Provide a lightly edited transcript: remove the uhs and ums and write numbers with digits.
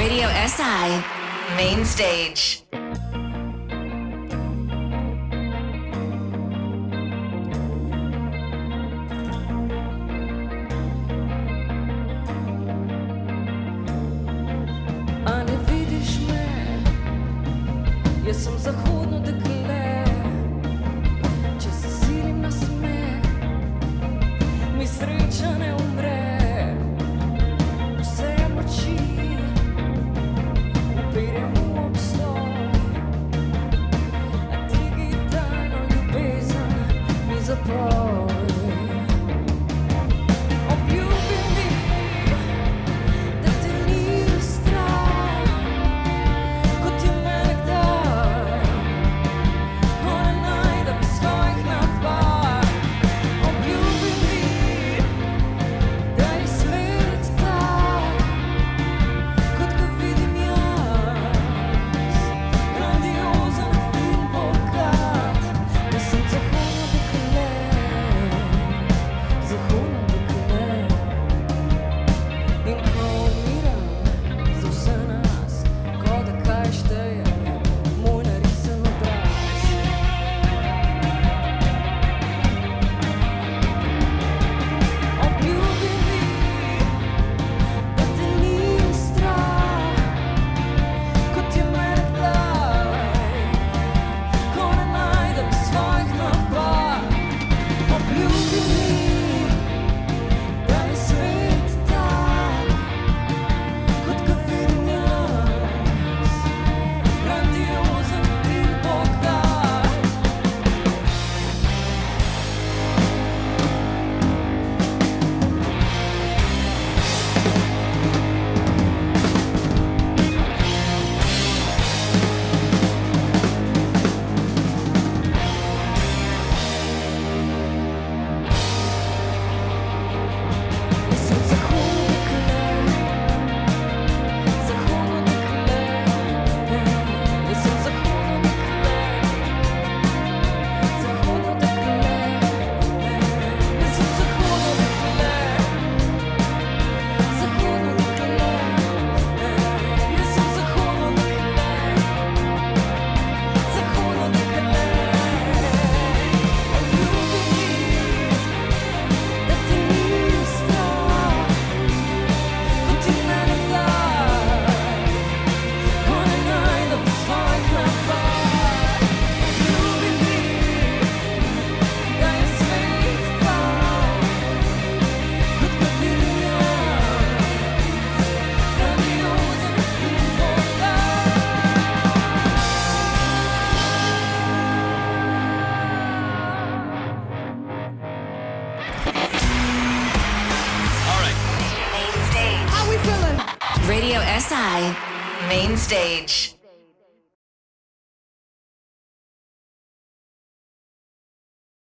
Radio SI Main Stage. A ne vidiš me, jer sam zahodno dekle. Če se silim na smeh, mi sreča ne umre. Vse moči uperjam v obstoj, a digitalno ljubezen mi zapoj. Obljubim mi, da te ni strah, kot je mene kdaj, ko ne najdem svojih napak. Obljubim mi, da je svet tak, kot ga vidim jaz, grandiozen in bogat. Jaz sem zahodno dekle, zahodno dekle. In ko umiram za vse nas, kot da kaj šteje moj narisan obraz. Obljubim mi, da te ni strah, kot je mene kdaj, ko ne najdem svojih napak. Obljubim mi, da je svet tak, kot ga vidim jaz, grandiozen in bogat. Jaz sem zahodno dekle, zahodno dekle. Jaz sem zahodno dekle, zahodno dekle. Jaz sem zahodno dekle, zahodno dekle. Jaz sem zahodno dekle, zahodno dekle. Obljubim mi, da te ni strah, kot je mene kdaj, ko ne najdem svojih napak. Obljubim mi, da je svet tak, kot ga vidim jaz, grandiozen in bogat. Main Stage. How we feeling? Radio SI Main Stage.